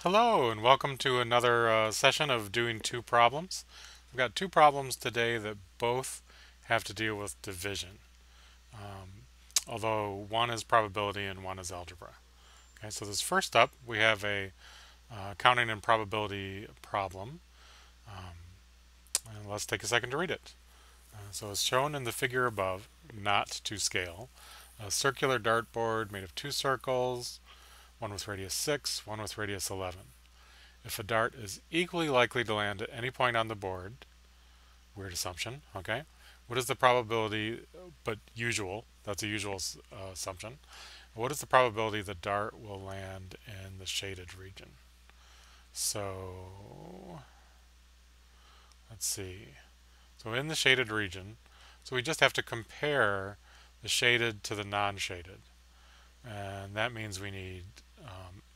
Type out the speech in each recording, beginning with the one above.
Hello and welcome to another session of doing two problems. We've got two problems today that both have to deal with division, although one is probability and one is algebra. Okay, so this first up we have a counting and probability problem, and let's take a second to read it. So as shown in the figure above, not to scale, a circular dartboard made of two circles, one with radius 6, one with radius 11. If a dart is equally likely to land at any point on the board, weird assumption, okay? What is the probability, but usual, that's a usual assumption. What is the probability the dart will land in the shaded region? So, let's see. So in the shaded region, so we just have to compare the shaded to the non-shaded. And that means we need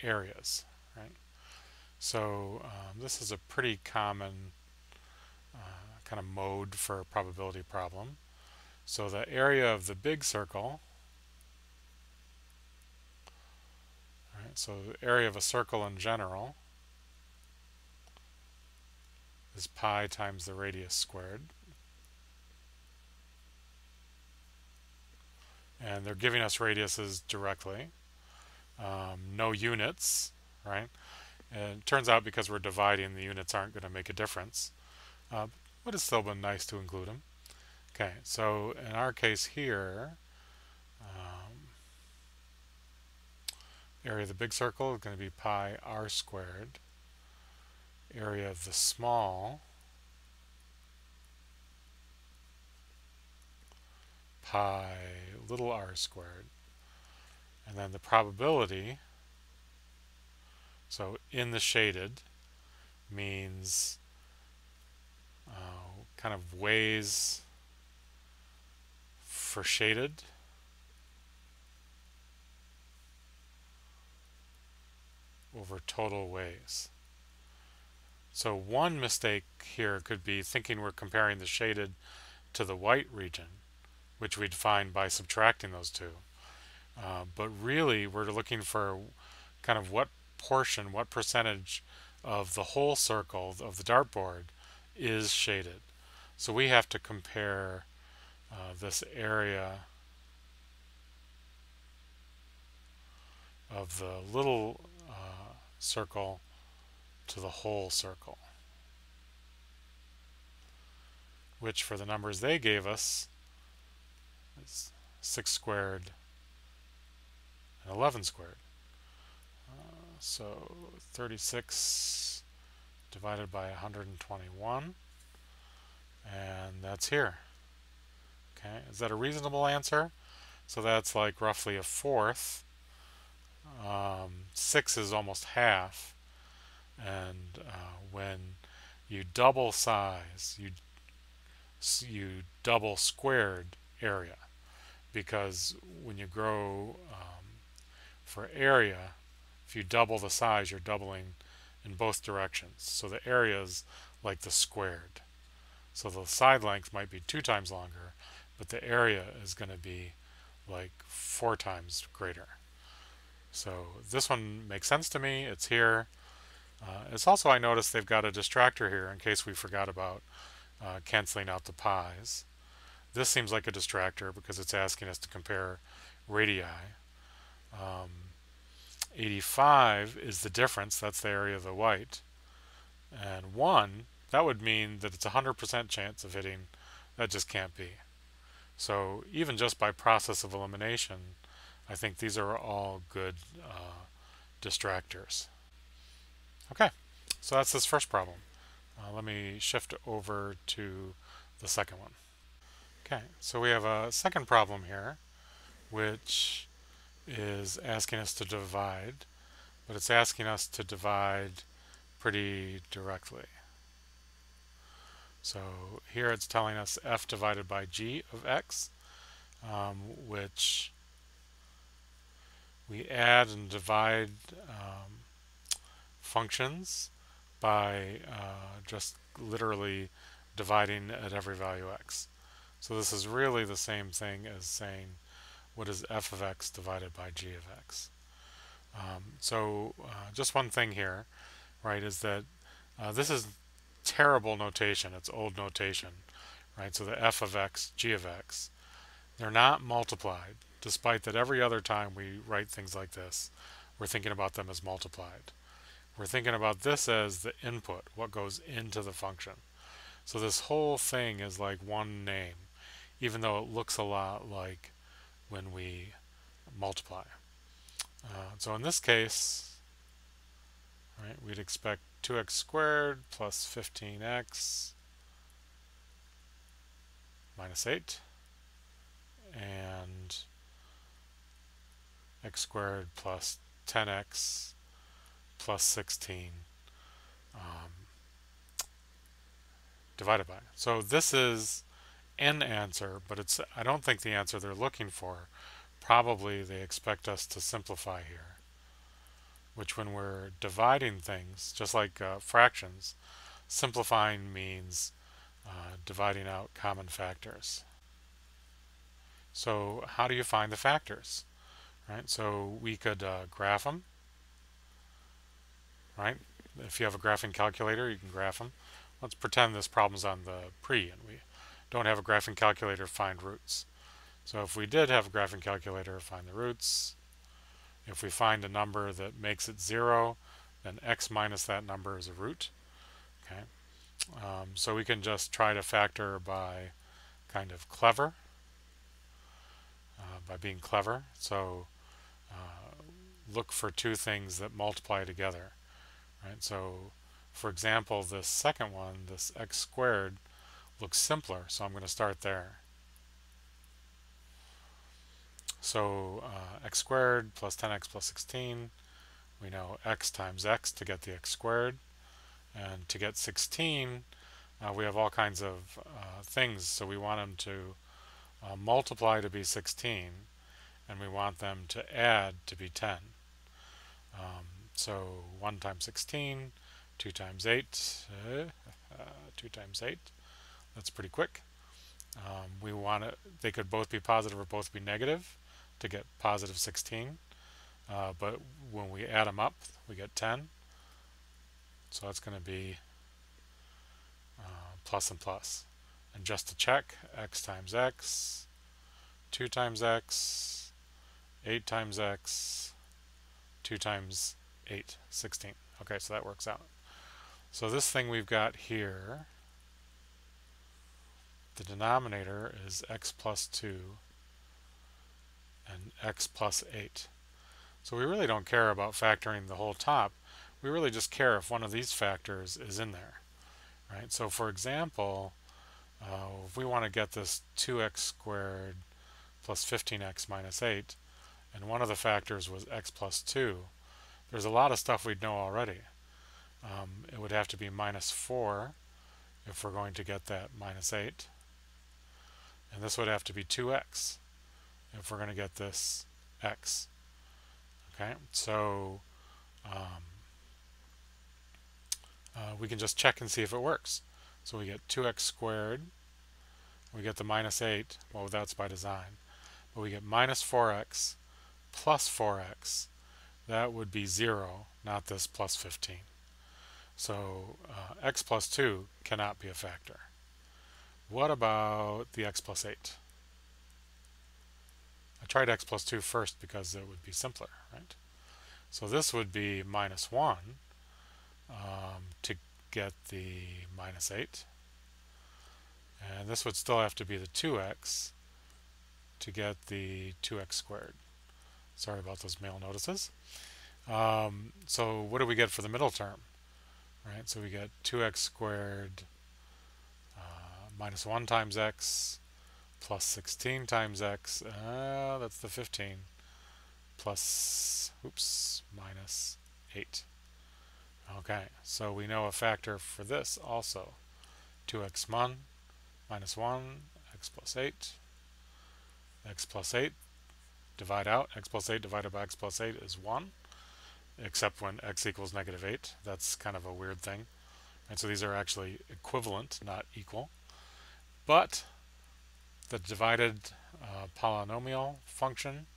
areas, right? So this is a pretty common kind of mode for a probability problem. So the area of the big circle, right, so the area of a circle in general is pi times the radius squared. And they're giving us radiuses directly. No units, right? And it turns out because we're dividing, the units aren't going to make a difference. But it's still been nice to include them. Okay, so in our case here, area of the big circle is going to be pi r squared. Area of the small, pi little r squared. And then the probability, so in the shaded, means kind of ways for shaded over total ways. So one mistake here could be thinking we're comparing the shaded to the white region, which we'd find by subtracting those two. But really, we're looking for kind of what portion, what percentage of the whole circle of the dartboard is shaded. So we have to compare this area of the little circle to the whole circle, which for the numbers they gave us is 6 squared and 11 squared. So 36 divided by 121, and that's here. Okay, is that a reasonable answer? So that's like roughly a fourth. 6 is almost half, and when you double size, you double squared area, because when you grow for area, if you double the size, you're doubling in both directions. So the area is like the squared. So the side length might be 2 times longer, but the area is going to be like 4 times greater. So this one makes sense to me. It's here. It's also, I noticed they've got a distractor here in case we forgot about canceling out the pi's. This seems like a distractor because it's asking us to compare radii. 85 is the difference. That's the area of the white. And 1, that would mean that it's a 100% chance of hitting. That just can't be. So even just by process of elimination, I think these are all good distractors. Okay, so that's this first problem. Let me shift over to the second one. Okay, so we have a second problem here, which is asking us to divide, but it's asking us to divide pretty directly. So here it's telling us f divided by g of x, which we add and divide functions by just literally dividing at every value x. So this is really the same thing as saying what is f of x divided by g of x. Just one thing here, right, is that this is terrible notation. It's old notation, right? So the f of x, g of x, they're not multiplied, despite that every other time we write things like this, we're thinking about them as multiplied. We're thinking about this as the input, what goes into the function. So this whole thing is like one name, even though it looks a lot like when we multiply. So in this case, right, we'd expect 2x squared plus 15x minus 8 and x squared plus 10x plus 16 um, divided by. So this is an answer, but I don't think the answer they're looking for. Probably they expect us to simplify here, which when we're dividing things, just like fractions, simplifying means dividing out common factors. So how do you find the factors? Right, so we could graph them, right? If you have a graphing calculator, you can graph them. Let's pretend this problem's on the pre and we don't have a graphing calculator, find roots. So if we did have a graphing calculator, find the roots. If we find a number that makes it 0, then x minus that number is a root. Okay, so we can just try to factor by kind of clever, by being clever. So look for two things that multiply together. Right? So for example, this second one, this x squared, looks simpler, so I'm going to start there. So x squared plus 10x plus 16, we know x times x to get the x squared. And to get 16, we have all kinds of things, so we want them to multiply to be 16, and we want them to add to be 10. So 1 times 16, 2 times 8, 2 times 8, that's pretty quick. They could both be positive or both be negative to get positive 16, but when we add them up, we get 10. So that's going to be plus and plus. And just to check, x times x, 2 times x, 8 times x, 2 times 8, 16. Okay, so that works out. So this thing we've got here, the denominator is x plus 2 and x plus 8. So we really don't care about factoring the whole top. We really just care if one of these factors is in there. Right? So for example, if we want to get this 2x squared plus 15x minus 8, and one of the factors was x plus 2, there's a lot of stuff we'd know already. It would have to be minus 4 if we're going to get that minus 8. And this would have to be 2x if we're going to get this x. Okay, so we can just check and see if it works. So we get 2x squared, we get the minus 8, well that's by design, but we get minus 4x plus 4x, that would be 0, not this plus 15. So x plus 2 cannot be a factor. What about the x plus 8? I tried x plus 2 first because it would be simpler, right? So this would be minus 1 to get the minus 8. And this would still have to be the 2x to get the 2x squared. Sorry about those mail notices. So what do we get for the middle term? Right, so we get 2x squared minus 1 times x plus 16 times x. That's the 15 plus, minus 8. Okay, so we know a factor for this also. 2x minus 1, x plus 8. X plus 8, divide out. X plus 8 divided by x plus 8 is 1, except when x equals negative 8. That's kind of a weird thing. And so these are actually equivalent, not equal. But the divided polynomial function,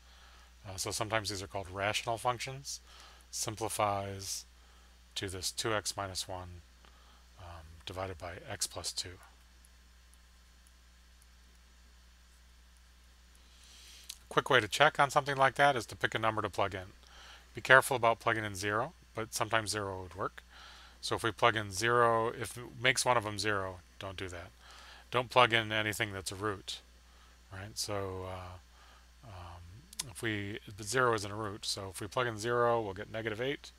So sometimes these are called rational functions. Simplifies to this 2x minus 1 divided by x plus 2. A quick way to check on something like that is to pick a number to plug in. Be careful about plugging in 0, but sometimes 0 would work. So if we plug in 0, if it makes one of them 0, don't do that. Don't plug in anything that's a root, right? So if 0 isn't a root, so if we plug in 0, we'll get negative 8,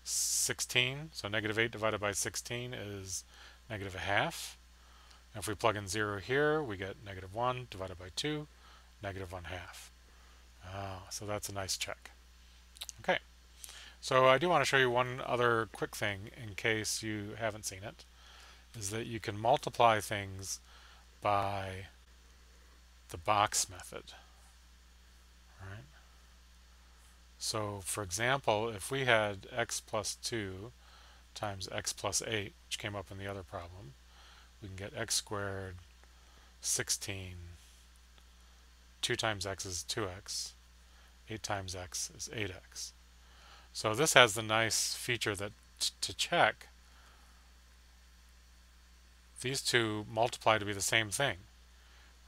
16. So negative 8 divided by 16 is negative a half. And if we plug in 0 here, we get negative 1 divided by 2, negative 1 half. So that's a nice check. Okay, so I do want to show you one other quick thing in case you haven't seen it, is that you can multiply things by the box method. Right? So for example, if we had x plus 2 times x plus 8, which came up in the other problem, we can get x squared 16. 2 times x is 2x. 8 times x is 8x. So this has the nice feature that to check, these two multiply to be the same thing.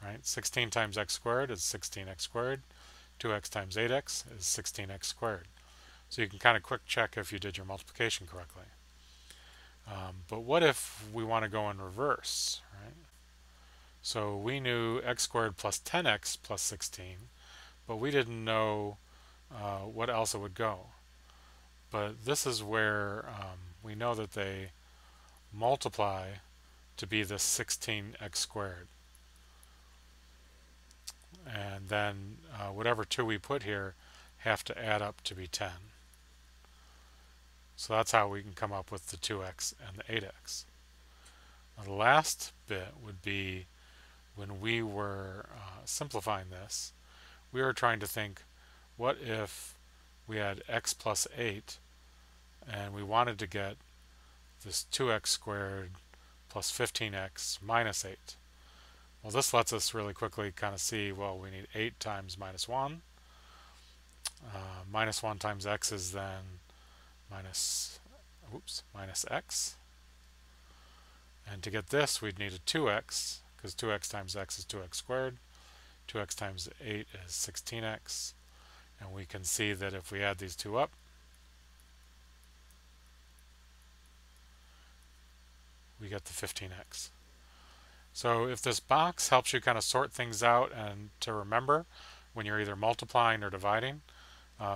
Right? 16 times x squared is 16x squared. 2x times 8x is 16x squared. So you can kind of quick check if you did your multiplication correctly. But what if we want to go in reverse? Right? So we knew x squared plus 10x plus 16, but we didn't know what else it would go. But this is where we know that they multiply to be this 16x squared. And then whatever 2 we put here have to add up to be 10. So that's how we can come up with the 2x and the 8x. Now the last bit would be when we were simplifying this, we were trying to think, what if we had x plus 8 and we wanted to get this 2x squared plus 15x minus 8. Well, this lets us really quickly kind of see, well, we need 8 times minus 1. Minus 1 times x is then minus x. And to get this, we'd need a 2x, because 2x times x is 2x squared. 2x times 8 is 16x. And we can see that if we add these two up, we get the 15x. So if this box helps you kind of sort things out and to remember when you're either multiplying or dividing,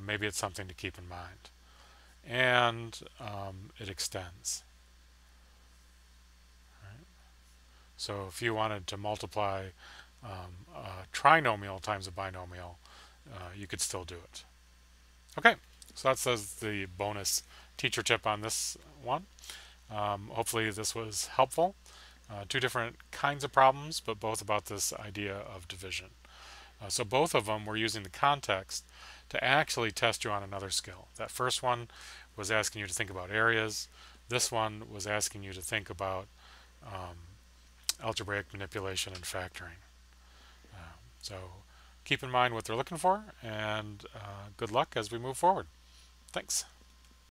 maybe it's something to keep in mind. And it extends. Right? So if you wanted to multiply a trinomial times a binomial, you could still do it. Okay, so that's the bonus teacher tip on this one. Hopefully this was helpful. Two different kinds of problems, but both about this idea of division. So both of them were using the context to actually test you on another skill. That first one was asking you to think about areas. This one was asking you to think about algebraic manipulation and factoring. So keep in mind what they're looking for, and good luck as we move forward. Thanks.